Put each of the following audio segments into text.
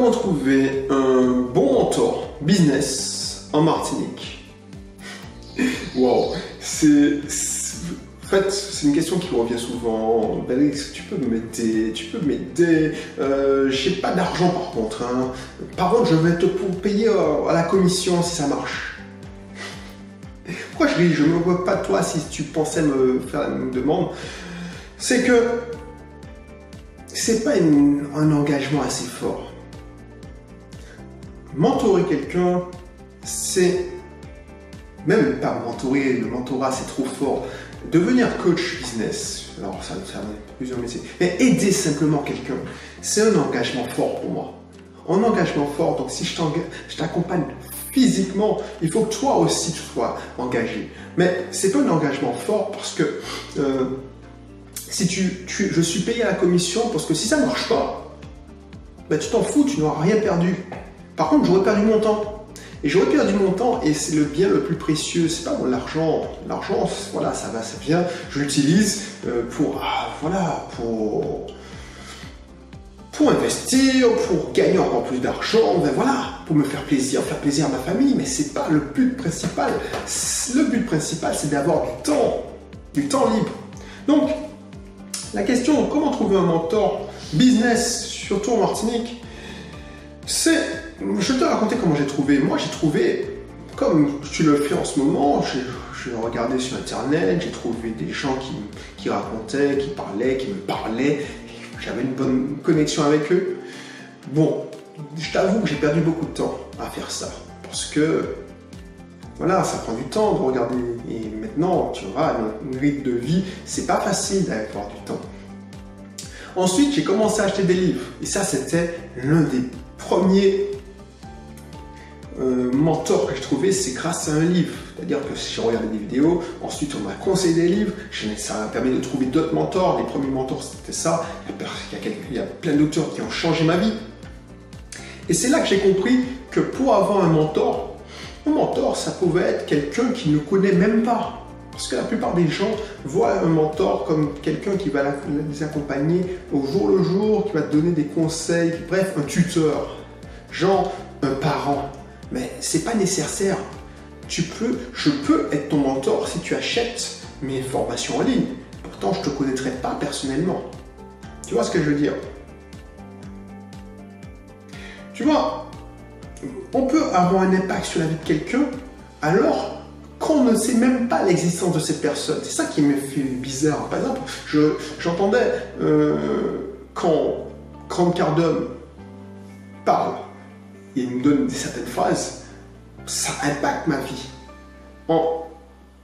Comment trouver un bon mentor business en Martinique? Wow, en fait, c'est une question qui revient souvent. Ben, tu peux m'aider, tu peux m'aider. J'ai pas d'argent par contre. Hein. Par contre, je vais te payer à la commission si ça marche. Pourquoi je ris? Je me vois pas toi si tu pensais me faire la même demande. C'est que c'est pas un engagement assez fort. Mentorer quelqu'un, c'est même pas mentorer, le mentorat c'est trop fort. Devenir coach business, alors ça a plusieurs métiers, mais aider simplement quelqu'un, c'est un engagement fort pour moi. Un engagement fort, donc si je t'accompagne physiquement, il faut que toi aussi tu sois engagé. Mais c'est pas un engagement fort parce que si je suis payé à la commission parce que si ça ne marche pas, ben tu t'en fous, tu n'auras rien perdu. Par contre, j'aurais perdu mon temps. Et j'aurais perdu mon temps et c'est le bien le plus précieux. C'est pas l'argent. L'argent, voilà, ça va, ça vient. Je l'utilise pour investir, pour gagner encore plus d'argent. Ben voilà, pour me faire plaisir à ma famille. Mais c'est pas le but principal. Le but principal, c'est d'avoir du temps libre. Donc, la question, comment trouver un mentor business, surtout en Martinique, je vais te raconter comment j'ai trouvé. Moi, j'ai trouvé, comme tu le fais en ce moment, j'ai regardé sur Internet, j'ai trouvé des gens qui racontaient, qui me parlaient. J'avais une bonne connexion avec eux. Bon, je t'avoue que j'ai perdu beaucoup de temps à faire ça. Parce que, voilà, ça prend du temps de regarder. Et maintenant, tu vois, une rythme de vie, c'est pas facile d'avoir du temps. Ensuite, j'ai commencé à acheter des livres. Et ça, c'était l'un des premiers mentor que je trouvais, c'est grâce à un livre. C'est-à-dire que j'ai regardé des vidéos, ensuite on m'a conseillé des livres, ça m'a permis de trouver d'autres mentors. Les premiers mentors c'était ça, il y a plein d'auteurs qui ont changé ma vie. Et c'est là que j'ai compris que pour avoir un mentor ça pouvait être quelqu'un qui ne connaît même pas. Parce que la plupart des gens voient un mentor comme quelqu'un qui va les accompagner au jour le jour, qui va te donner des conseils, bref, un tuteur, genre un parent. Mais c'est pas nécessaire. Je peux être ton mentor si tu achètes mes formations en ligne. Pourtant, je ne te connaîtrai pas personnellement. Tu vois ce que je veux dire? Tu vois, on peut avoir un impact sur la vie de quelqu'un alors qu'on ne sait même pas l'existence de cette personne. C'est ça qui me fait bizarre. Par exemple, j'entendais quand Grant Cardone parle, il me donne certaines phrases, ça impacte ma vie. En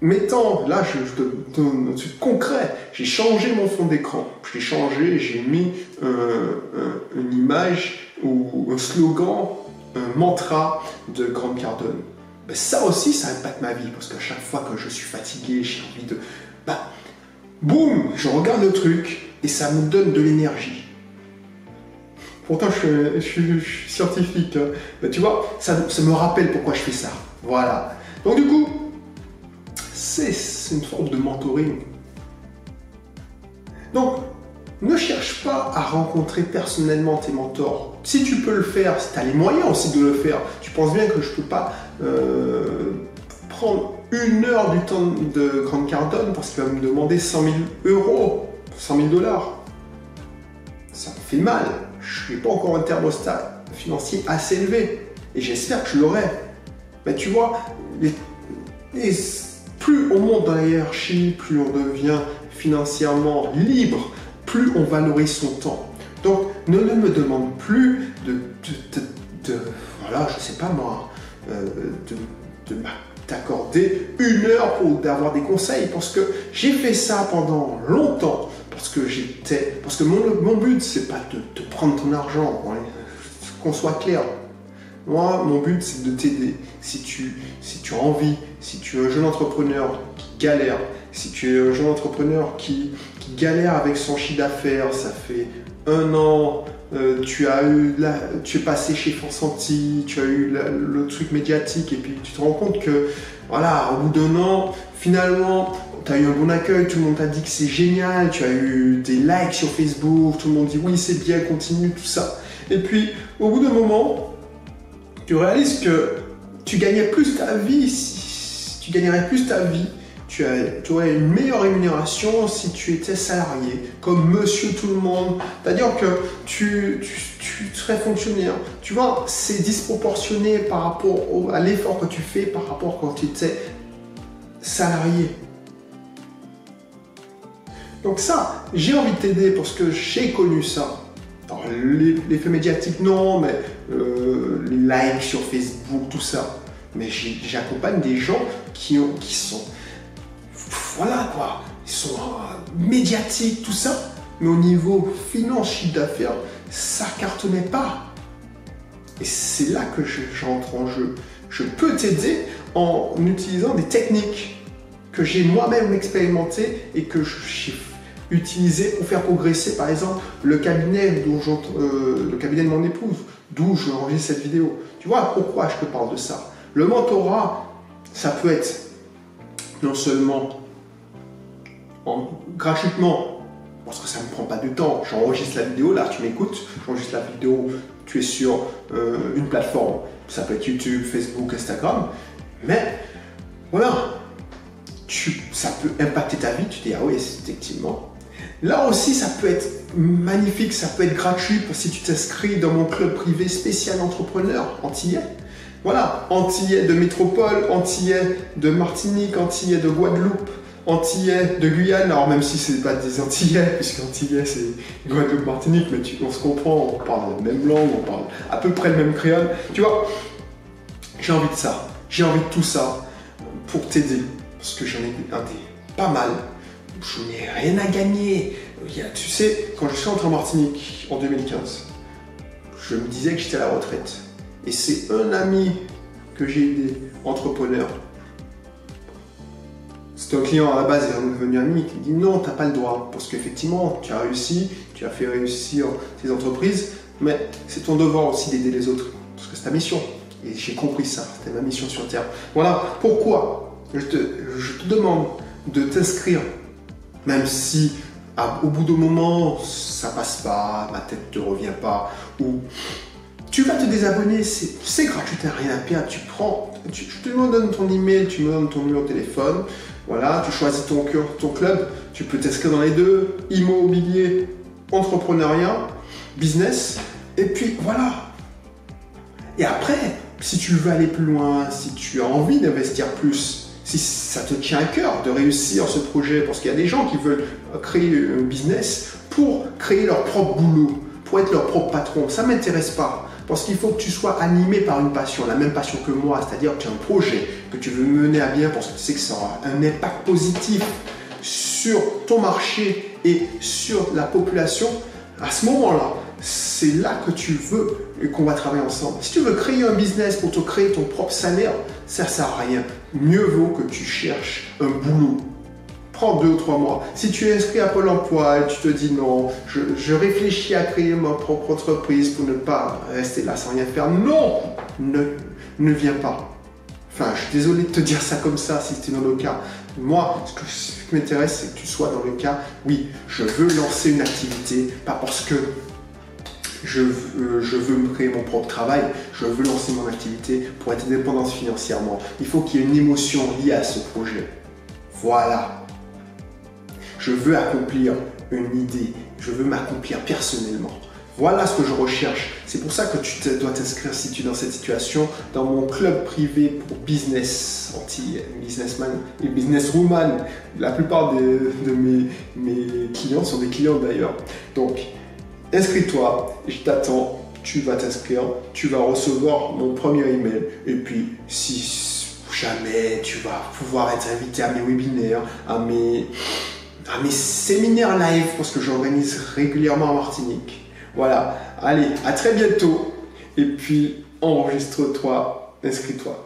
mettant, là je te donne un truc concret, j'ai changé mon fond d'écran, j'ai mis une image ou un slogan, un mantra de Grant Cardone. Ben, ça aussi ça impacte ma vie, parce qu'à chaque fois que je suis fatigué, j'ai envie de... boum, je regarde le truc et ça me donne de l'énergie. Pourtant, je suis scientifique. Hein. Mais tu vois, ça me rappelle pourquoi je fais ça. Voilà. Donc du coup, c'est une forme de mentoring. Donc, ne cherche pas à rencontrer personnellement tes mentors. Si tu peux le faire, si tu as les moyens aussi de le faire, tu penses bien que je ne peux pas prendre 1 heure du temps de Grant Cardone parce qu'il va me demander 100 000 euros, 100 000 $. Ça me fait mal. Je n'ai pas encore un thermostat financier assez élevé. Et j'espère que je l'aurai. Mais tu vois, plus on monte dans la hiérarchie, plus on devient financièrement libre, plus on valorise son temps. Donc, ne me demande plus voilà, je sais pas moi, t'accorder 1 heure pour avoir des conseils. Parce que j'ai fait ça pendant longtemps. Parce que mon but, c'est pas de te prendre ton argent, qu'on soit clair. Moi, mon but, c'est de t'aider. Si tu as envie, si tu es un jeune entrepreneur qui galère, si tu es un jeune entrepreneur qui galère avec son chiffre d'affaires, ça fait 1 an, tu es passé chez Fonsanti, tu as eu le truc médiatique, et puis tu te rends compte que, voilà, au bout d'1 an, finalement, tu as eu un bon accueil, tout le monde t'a dit que c'est génial, tu as eu des likes sur Facebook, tout le monde dit oui, c'est bien, continue, tout ça. Et puis, au bout d'un moment, tu réalises que tu gagnais plus ta vie, tu gagnerais plus ta vie, tu aurais une meilleure rémunération si tu étais salarié, comme monsieur tout le monde. C'est-à-dire que tu serais fonctionnaire. Tu vois, c'est disproportionné par rapport à l'effort que tu fais par rapport quand tu étais salarié. Donc ça, j'ai envie de t'aider parce que j'ai connu ça. L'effet médiatique, non, mais les likes sur Facebook, tout ça. Mais j'accompagne des gens qui sont, voilà quoi, ils sont médiatiques, tout ça. Mais au niveau finance, chiffre d'affaires, ça cartonnait pas. Et c'est là que j'entre en jeu. Je peux t'aider en utilisant des techniques que j'ai moi-même expérimentées et que j'ai utilisées pour faire progresser, par exemple, le cabinet de mon épouse, d'où je enregistre cette vidéo. Tu vois pourquoi je te parle de ça? Le mentorat, ça peut être non seulement gratuitement, parce que ça ne me prend pas de temps. J'enregistre la vidéo, là tu m'écoutes, j'enregistre la vidéo, tu es sur une plateforme, ça peut être YouTube, Facebook, Instagram, mais voilà, ça peut impacter ta vie, tu te dis ah oui, effectivement. Là aussi, ça peut être magnifique, ça peut être gratuit si tu t'inscris dans mon club privé spécial entrepreneur antillais. Voilà, antillais de métropole, antillais de Martinique, antillais de Guadeloupe, antillais de Guyane. Alors même si ce n'est pas des antillais, puisque antillais c'est Guadeloupe, Martinique, mais on se comprend, on parle la même langue, on parle à peu près le même créole. Tu vois, j'ai envie de ça, j'ai envie de tout ça pour t'aider, parce que j'en ai pas mal. Je n'ai rien à gagner. Tu sais, quand je suis entré en Martinique en 2015, je me disais que j'étais à la retraite. Et c'est un ami que j'ai aidé, entrepreneur. C'est un client à la base, il est devenu ami, qui me dit non, tu n'as pas le droit. Parce qu'effectivement, tu as réussi, tu as fait réussir tes entreprises, mais c'est ton devoir aussi d'aider les autres. Parce que c'est ta mission. Et j'ai compris ça, c'était ma mission sur Terre. Voilà pourquoi je te demande de t'inscrire. Même si au bout d'un moment ça passe pas, ma tête ne te revient pas, ou tu vas te désabonner, c'est gratuit, tu n'as rien à perdre, je te donne ton email, tu me donnes ton numéro de téléphone, voilà, tu choisis ton club, tu peux t'inscrire dans les deux, immobilier, entrepreneuriat, business, et puis voilà. Et après, si tu veux aller plus loin, si tu as envie d'investir plus, si ça te tient à cœur de réussir ce projet, parce qu'il y a des gens qui veulent créer un business pour créer leur propre boulot, pour être leur propre patron, ça ne m'intéresse pas. Parce qu'il faut que tu sois animé par une passion, la même passion que moi, c'est-à-dire que tu as un projet que tu veux mener à bien parce que tu sais que ça aura un impact positif sur ton marché et sur la population. À ce moment-là, c'est là que tu veux et qu'on va travailler ensemble. Si tu veux créer un business pour te créer ton propre salaire, ça ne sert à rien. Mieux vaut que tu cherches un boulot. Prends 2 ou 3 mois. Si tu es inscrit à Pôle emploi et tu te dis non, je réfléchis à créer ma propre entreprise pour ne pas rester là sans rien faire, non, ne viens pas. Enfin, je suis désolé de te dire ça comme ça si c'était dans le cas. Moi, ce qui m'intéresse, c'est que tu sois dans le cas, oui, je veux lancer une activité, pas parce que je veux me créer mon propre travail, je veux lancer mon activité pour être indépendant financièrement. Il faut qu'il y ait une émotion liée à ce projet. Voilà. Je veux accomplir une idée, je veux m'accomplir personnellement. Voilà ce que je recherche. C'est pour ça que tu dois t'inscrire si tu es dans cette situation dans mon club privé pour business, businessman et businesswoman. La plupart de mes clients sont des clients d'ailleurs. Donc, inscris-toi, je t'attends, tu vas t'inscrire, tu vas recevoir mon premier email. Et puis, si jamais tu vas pouvoir être invité à mes webinaires, à mes séminaires live, parce que j'organise régulièrement en Martinique. Voilà, allez, à très bientôt. Et puis, enregistre-toi, inscris-toi.